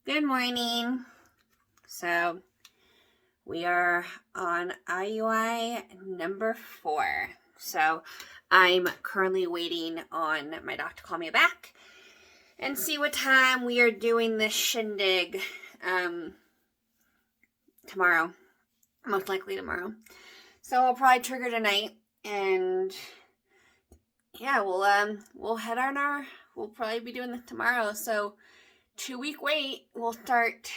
Good morning. So we are on IUI number 4. So I'm currently waiting on my doctor to call me back and see what time we are doing this shindig tomorrow. Most likely tomorrow. So I'll probably trigger tonight, and yeah, we'll head on we'll probably be doing this tomorrow. So 2-week wait. We'll start.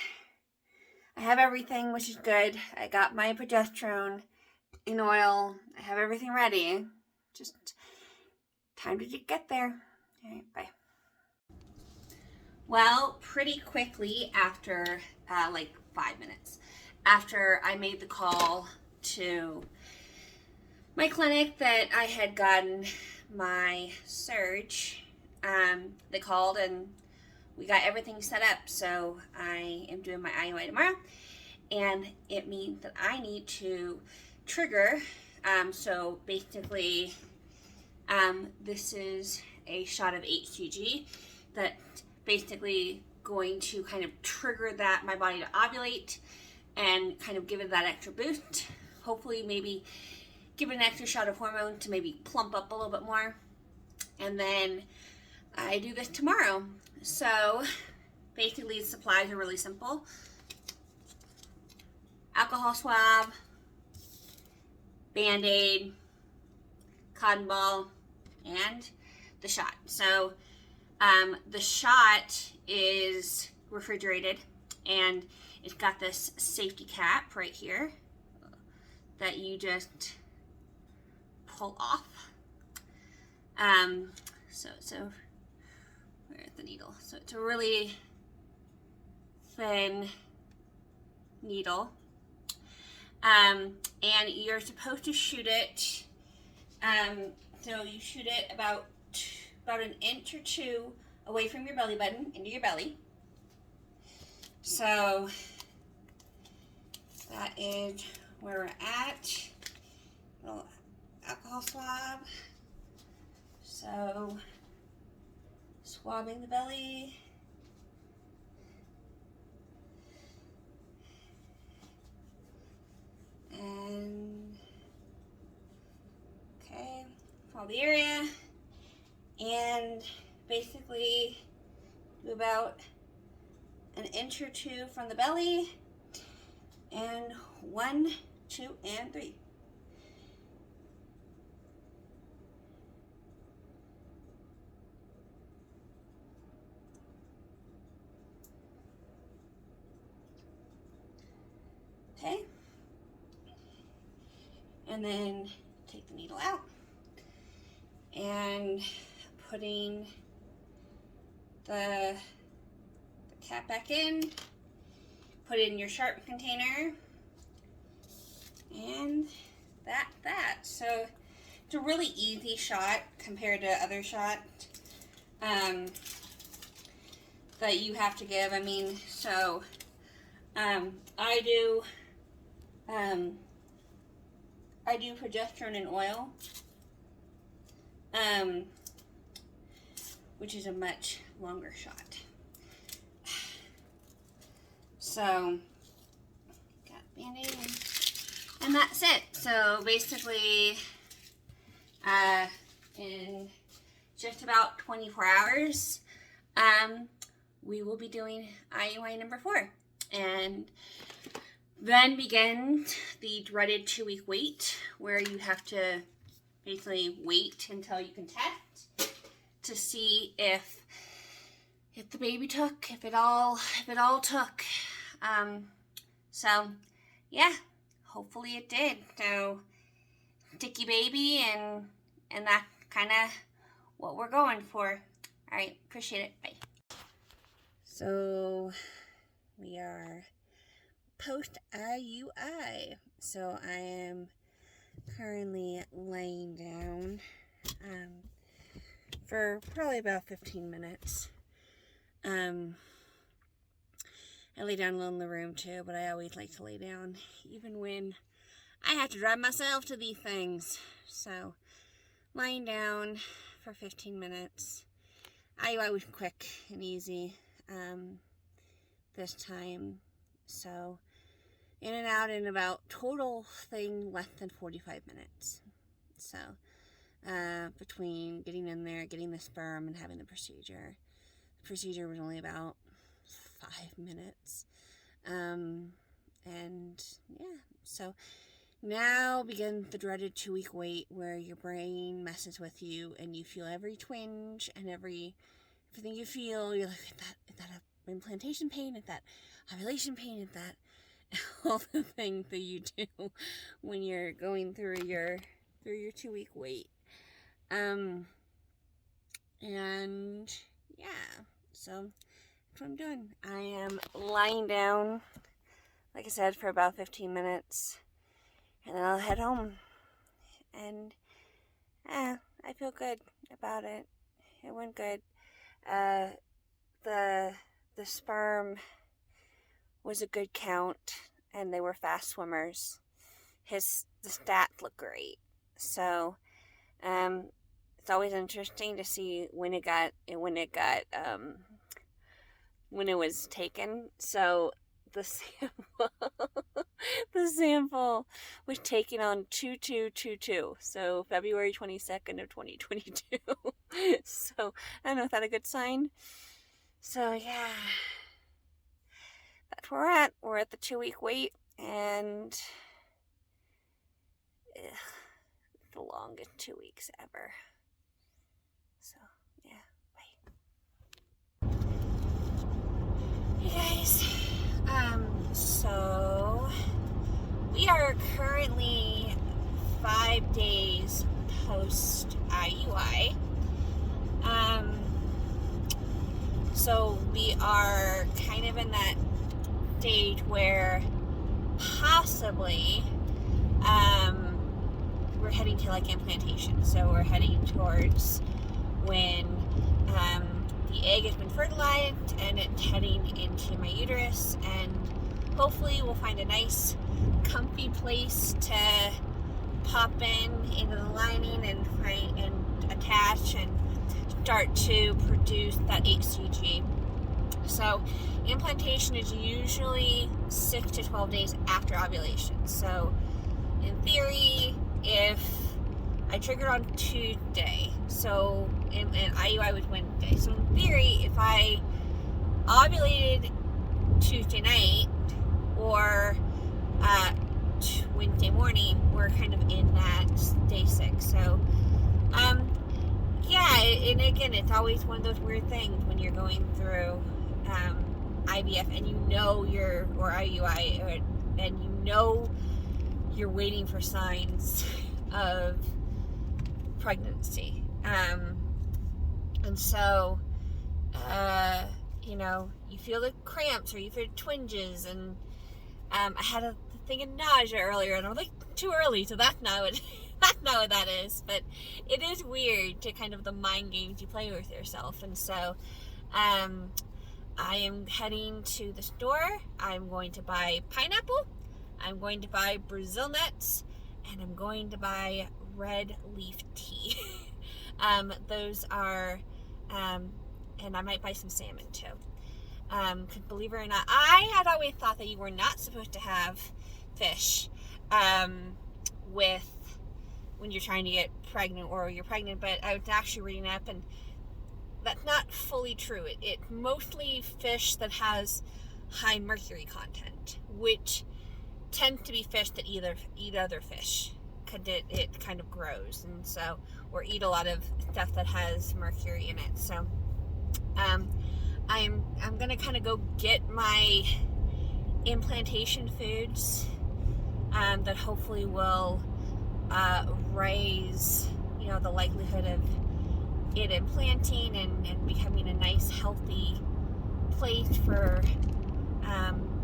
I have everything, which is good. I got my progesterone in oil. I have everything ready. Just time to get there. All right, bye. Well, pretty quickly after, like 5 minutes after I made the call to my clinic that I had gotten my surge, they called and we got everything set up. So I am doing my IUI tomorrow, and it means that I need to trigger. So basically, this is a shot of HCG that basically going to kind of trigger my body to ovulate and kind of give it that extra boost. Hopefully maybe give it an extra shot of hormone to maybe plump up a little bit more. And then I do this tomorrow. So basically the supplies are really simple. Alcohol swab, Band-Aid, cotton ball, and the shot. So the shot is refrigerated, and it's got this safety cap right here that you just pull off. So where's the needle? So it's a really thin needle. And you're supposed to shoot it. So you shoot it about an inch or 2 away from your belly button into your belly. So that is where we're at. Little alcohol swab. So swabbing the belly. And okay, follow the area, and basically do about an inch or 2 from the belly, and 1, 2, and 3. Okay, and then take the needle out and putting the cap back in, put it in your sharp container, and that. So it's a really easy shot compared to other shots that you have to give. I mean, so I do progesterone in oil, which is a much longer shot. So got Band-Aid, and that's it. So basically, in just about 24 hours, we will be doing IUI number 4, and then begins the dreaded 2-week wait, where you have to basically wait until you can test to see if the baby took, if it all took. So yeah, hopefully it did. So sticky baby, and that's kind of what we're going for. All right, appreciate it. Bye. So we are post IUI. So I am currently laying down for probably about 15 minutes. I lay down alone in the room too, but I always like to lay down even when I have to drive myself to these things. So lying down for 15 minutes. IUI was quick and easy. this time. So in and out in about total thing less than 45 minutes. So between getting in there, getting the sperm, and having the procedure was only about 5 minutes. And yeah, so now begins the dreaded 2-week wait, where your brain messes with you and you feel every twinge and everything you feel. You're like, is that a implantation pain? Is that ovulation pain? Is that all the things that you do when you're going through your 2-week wait? And yeah, so that's what I'm doing. I am lying down, like I said, for about 15 minutes, and then I'll head home. And I feel good about it. It went good. The sperm was a good count, and they were fast swimmers. The stats look great. So it's always interesting to see when it was taken. So the sample was taken on 2/2/22, so February 22nd of 2022. So I don't know if that's a good sign. So yeah, that's where we're at. We're at the 2-week wait, and the longest 2 weeks ever. So yeah, bye. Hey guys, so we are currently 5 days post IUI. So we are kind of in that stage where possibly we're heading to like implantation. So we're heading towards when the egg has been fertilized and it's heading into my uterus, and hopefully we'll find a nice comfy place to pop into the lining and attach and start to produce that HCG. So implantation is usually 6 to 12 days after ovulation. So in theory, if I triggered on Tuesday, so and IUI was Wednesday, so in theory, if I ovulated Tuesday night or Wednesday morning, we're kind of in that day 6. So yeah, and again, it's always one of those weird things when you're going through IVF and or IUI, and you're waiting for signs of pregnancy. And so, you feel the cramps or you feel twinges, and I had a thing of nausea earlier, and I was like, too early, so that's not what that is. But it is weird to kind of the mind games you play with yourself. And so I am heading to the store. I'm going to buy pineapple, I'm going to buy Brazil nuts, and I'm going to buy red leaf tea. Those are and I might buy some salmon too. Because believe it or not, I had always thought that you were not supposed to have fish when you're trying to get pregnant or you're pregnant, but I was actually reading up, and that's not fully true. It's mostly fish that has high mercury content, which tends to be fish that either eat other fish, because it kind of grows, and so, or eat a lot of stuff that has mercury in it. So I'm gonna kind of go get my implantation foods that hopefully will raise the likelihood of it implanting and becoming a nice healthy place for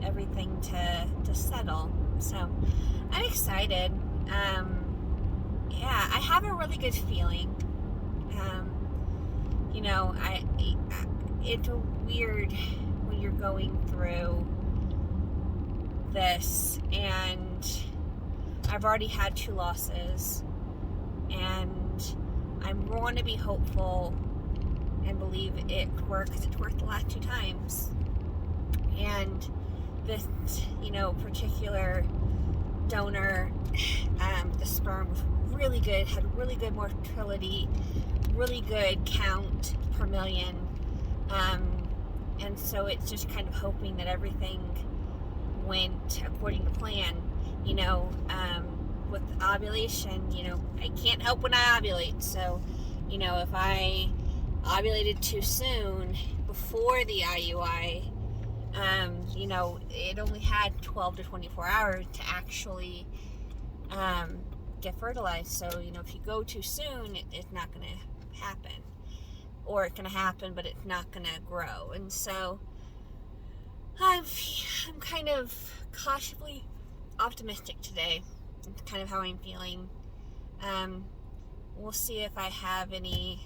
everything to settle. So I'm excited. Yeah, I have a really good feeling. It's weird when you're going through this, and I've already had 2 losses, and I want to be hopeful and believe it works, because it's worked the last 2 times. And and this, particular donor, the sperm was really good, had really good motility, really good count per million, and so it's just kind of hoping that everything went according to plan. With ovulation, I can't help when I ovulate, so if I ovulated too soon before the IUI, it only had 12 to 24 hours to actually get fertilized. So, if you go too soon, it's not going to happen. Or it's going to happen, but it's not going to grow. And so I'm kind of cautiously optimistic today. It's kind of how I'm feeling. We'll see if I have any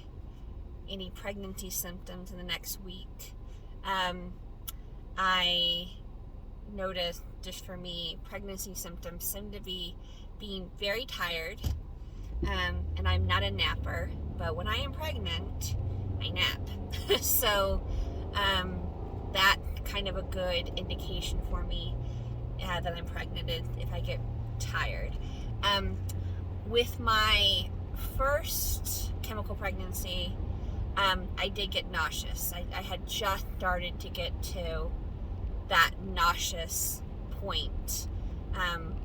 pregnancy symptoms in the next week. I noticed, just for me, pregnancy symptoms seem to be being very tired, and I'm not a napper, but when I am pregnant, I nap. So that's kind of a good indication for me that I'm pregnant if I get tired. With my first chemical pregnancy, I did get nauseous. I had just started to get to that nauseous point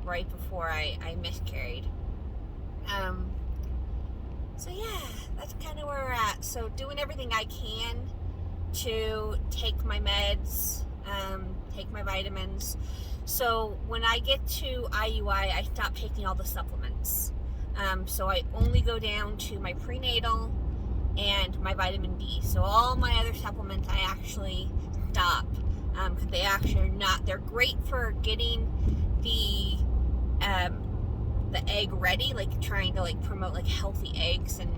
right before I miscarried. So yeah, that's kind of where we're at. So doing everything I can to take my meds, take my vitamins. So when I get to IUI, I stop taking all the supplements. So I only go down to my prenatal and my vitamin D. So all my other supplements I actually stop, because they actually are not, they're great for getting the egg ready, like trying to promote healthy eggs, and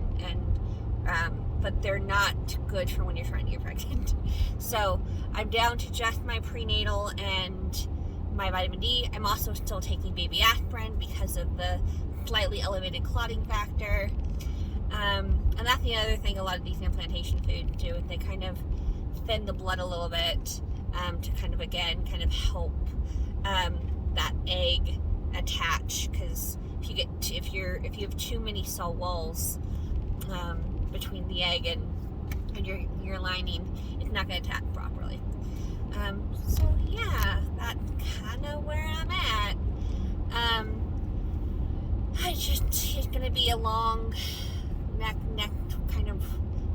but they're not good for when you're trying to get pregnant. So I'm down to just my prenatal and my vitamin D. I'm also still taking baby aspirin because of the slightly elevated clotting factor. And that's the other thing a lot of these implantation foods do, is they kind of thin the blood a little bit, to kind of help that egg attach, because if you have too many cell walls between the egg and your lining, it's not going to attach properly. So yeah, that's kind of where I'm at. It's going to be a long next kind of,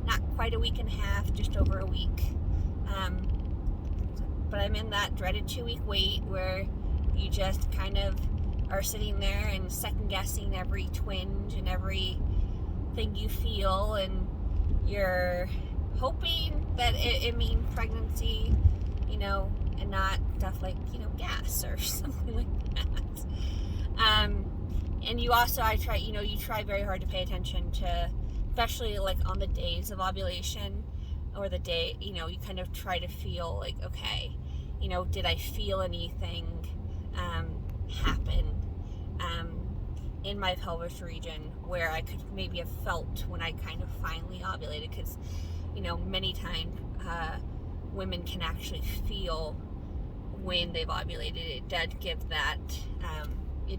not quite a week and a half, just over a week. But I'm in that dreaded 2-week wait where you just kind of are sitting there and second guessing every twinge and everything you feel, and you're hoping that it means pregnancy, and not stuff like, gas or something like that. And you also, you try very hard to pay attention to, especially on the days of ovulation, or the day, you kind of try to feel okay, did I feel anything happen in my pelvis region where I could maybe have felt when I kind of finally ovulated, because many times women can actually feel when they've ovulated. It does give that, you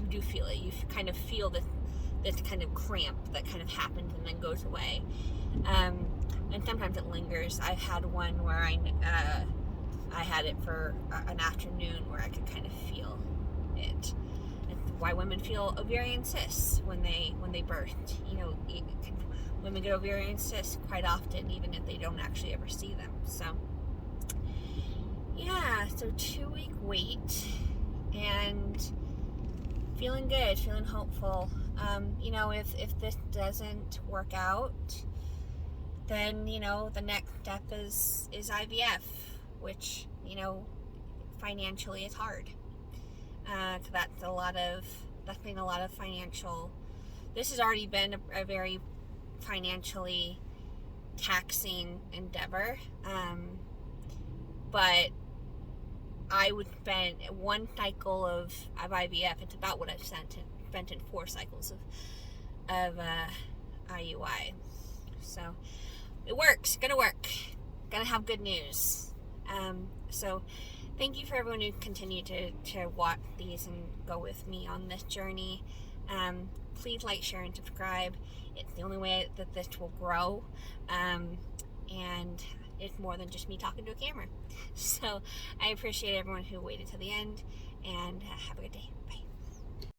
do feel it. You kind of feel this kind of cramp that kind of happens and then goes away. And sometimes it lingers. I've had one where I had it for an afternoon where I could kind of feel it. It's why women feel ovarian cysts when they birth. Women get ovarian cysts quite often, even if they don't actually ever see them. So yeah, so 2-week wait, and feeling good, feeling hopeful. If this doesn't work out, then the next step is IVF, which financially is hard. That's been a lot of financial. This has already been a very financially taxing endeavor, but I would spend one cycle of IVF. It's about what I've spent in 4 cycles of IUI. So it works. Gonna work. Gonna have good news. So thank you for everyone who continued to watch these and go with me on this journey. Please like, share, and subscribe. It's the only way that this will grow. And it's more than just me talking to a camera. So I appreciate everyone who waited till the end, and have a good day. Bye.